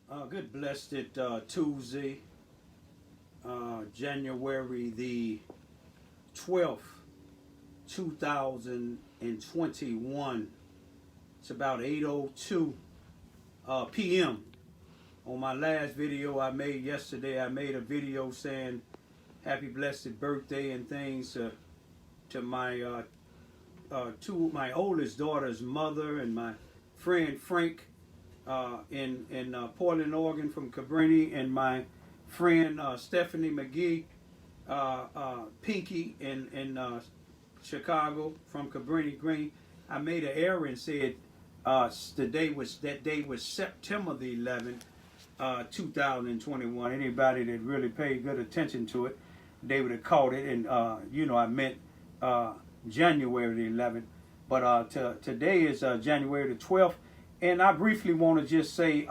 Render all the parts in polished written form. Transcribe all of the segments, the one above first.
Good blessed Tuesday, January the 12th, 2021. It's about 8:02 p.m. On my last video I made yesterday, I made a video saying happy blessed birthday and things to my oldest daughter's mother and my friend Frank in Portland, Oregon from Cabrini, and my friend Stephanie McGee, Pinky in Chicago from Cabrini Green. I made an error and said that day was September the 11th, 2021. Anybody that really paid good attention to it, they would have caught it. And I meant January the 11th. But today is January the 12th. And I briefly want to just say,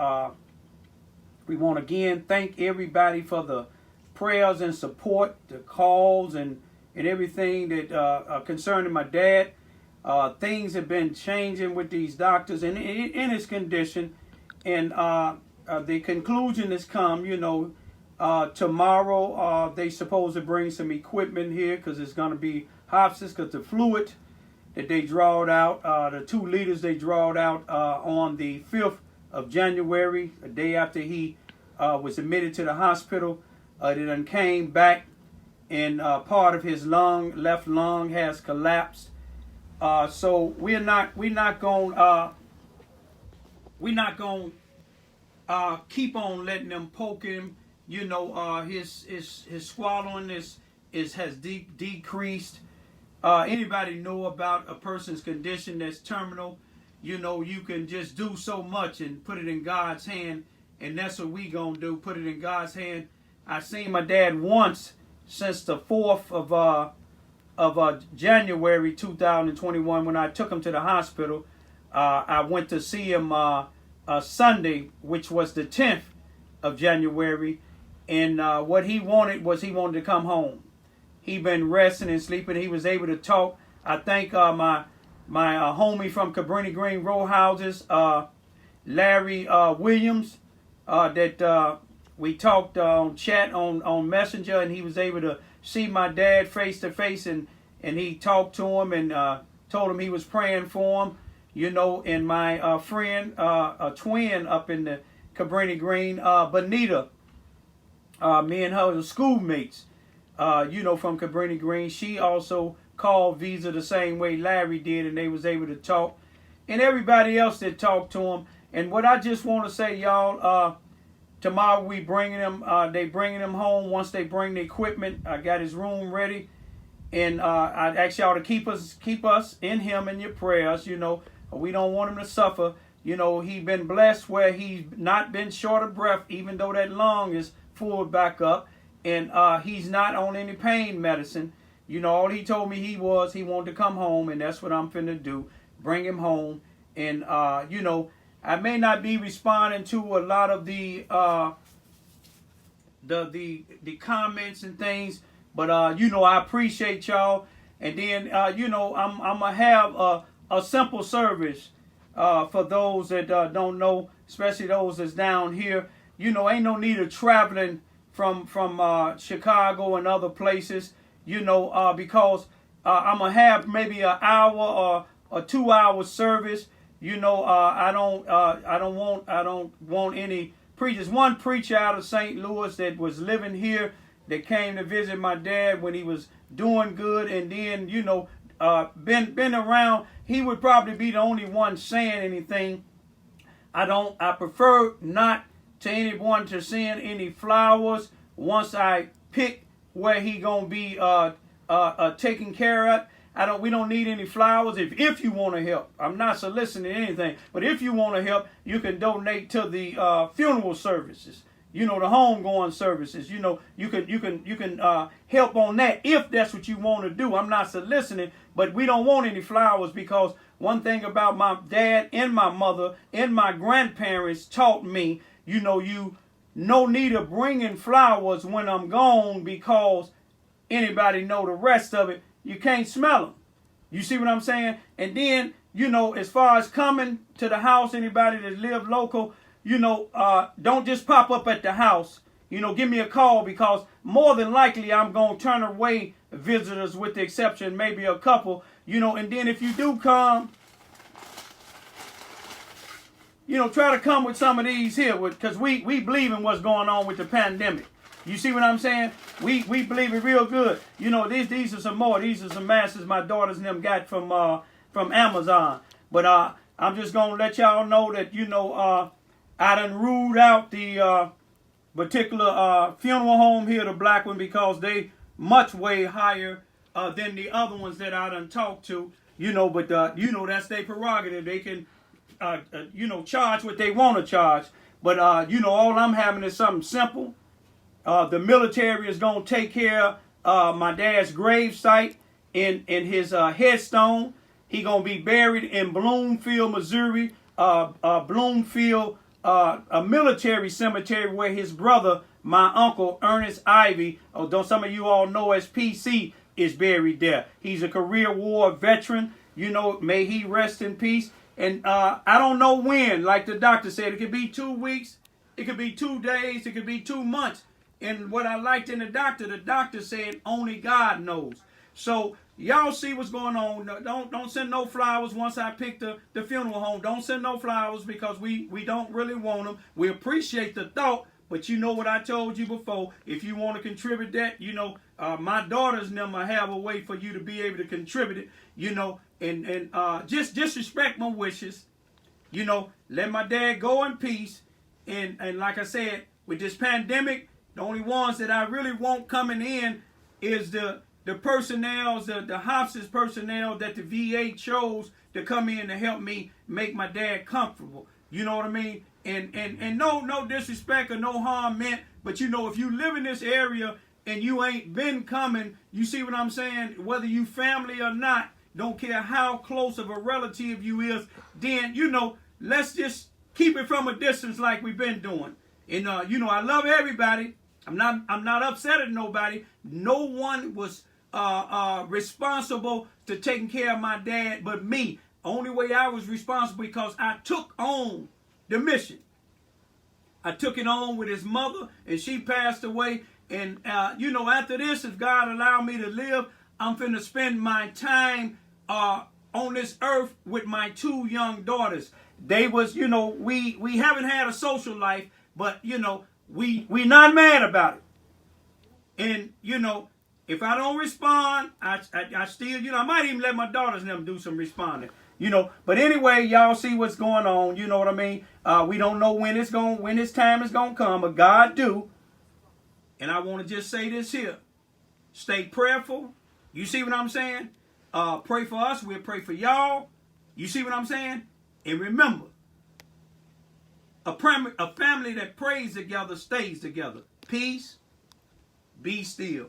we want to again thank everybody for the prayers and support, the calls and everything that concerning my dad. Things have been changing with these doctors and in his condition. And the conclusion has come, tomorrow they supposed to bring some equipment here because it's going to be hospice because the fluid that they drawed out, the 2 liters they drawed out on the 5th of January, a day after he was admitted to the hospital. It then came back and part of his left lung has collapsed. So we're not going keep on letting them poke him. His swallowing has decreased. Anybody know about a person's condition that's terminal? You can just do so much and put it in God's hand, and that's what we gonna do. Put it in God's hand. I seen my dad once since the 4th of January 2021 when I took him to the hospital. I went to see him Sunday, which was the 10th of January, and what he wanted to come home. He been resting and sleeping. He was able to talk. I thank my homie from Cabrini Green Row Houses, Larry Williams, that we talked on chat on Messenger, and he was able to see my dad face to face, and he talked to him and told him he was praying for him. And my friend, a twin up in the Cabrini Green, Bonita, me and her were schoolmates. From Cabrini Green. She also called Visa the same way Larry did, and they was able to talk. And everybody else that talked to him. And what I just want to say, y'all, tomorrow we bringing him, they bringing him home once they bring the equipment. I got his room ready. And I ask y'all to keep us in him in your prayers. We don't want him to suffer. He been blessed where he's not been short of breath, even though that lung is full back up. And he's not on any pain medicine. All he told me he wanted to come home, and that's what I'm finna do. Bring him home. And, I may not be responding to a lot of the comments and things, but, I appreciate y'all. And then, I'm going to have a simple service for those that don't know, especially those that's down here. Ain't no need of traveling from Chicago and other places, because I'm gonna have maybe an hour or 2 hour service. I don't want any preachers. One preacher out of St. Louis that was living here that came to visit my dad when he was doing good, and then been around. He would probably be the only one saying anything. I prefer not to anyone to send any flowers once I pick where he gonna be taken care of. We don't need any flowers. If you want to help, I'm not soliciting anything, but if you want to help, you can donate to the funeral services. The homegoing services. You can help on that if that's what you want to do. I'm not soliciting, but we don't want any flowers because one thing about my dad and my mother and my grandparents taught me, no need of bringing flowers when I'm gone because anybody know the rest of it. You can't smell them. You see what I'm saying? And then, as far as coming to the house, anybody that live local, don't just pop up at the house. Give me a call, because more than likely I'm going to turn away visitors, with the exception maybe a couple, and then if you do come, try to come with some of these here, because we believe in what's going on with the pandemic. You see what I'm saying? We believe it real good. These are some more. These are some masks my daughters and them got from Amazon. But I'm just going to let y'all know that, I done ruled out the particular funeral home here, the black one, because they much way higher than the other ones that I done talked to. But that's their prerogative. They can charge what they want to charge. But all I'm having is something simple. The military is going to take care of my dad's grave site in his headstone. He going to be buried in Bloomfield, Missouri. Bloomfield, a military cemetery where his brother, my uncle Ernest Ivy, although some of you all know as PC, is buried there. He's a career war veteran. May he rest in peace. And I don't know when, like the doctor said, it could be 2 weeks, it could be 2 days, it could be 2 months. And what I liked in the doctor said only God knows. So y'all see what's going on. Don't send no flowers once I pick the funeral home. Don't send no flowers, because we don't really want them. We appreciate the thought, but you know what I told you before. If you want to contribute that, my daughters and them will have a way for you to be able to contribute it, and just disrespect my wishes. Let my dad go in peace. And like I said, with this pandemic, the only ones that I really want coming in is the personnel, the hospice personnel that the VA chose to come in to help me make my dad comfortable. You know what I mean? And no disrespect or no harm meant, but if you live in this area and you ain't been coming, you see what I'm saying? Whether you family or not, don't care how close of a relative you is, then, let's just keep it from a distance like we've been doing. And, I love everybody. I'm not upset at nobody. No one was responsible to taking care of my dad but me. Only way I was responsible because I took on the mission. I took it on with his mother, and she passed away. And, after this, if God allowed me to live, I'm finna spend my time on this earth with my 2 young daughters. They was, we haven't had a social life, but, we not mad about it. And, if I don't respond, I still, I might even let my daughters and them do some responding. But anyway, y'all see what's going on. You know what I mean? We don't know when this time is gonna come, but God do. And I want to just say this here: stay prayerful. You see what I'm saying? Pray for us. We'll pray for y'all. You see what I'm saying? And remember, a family that prays together stays together. Peace. Be still.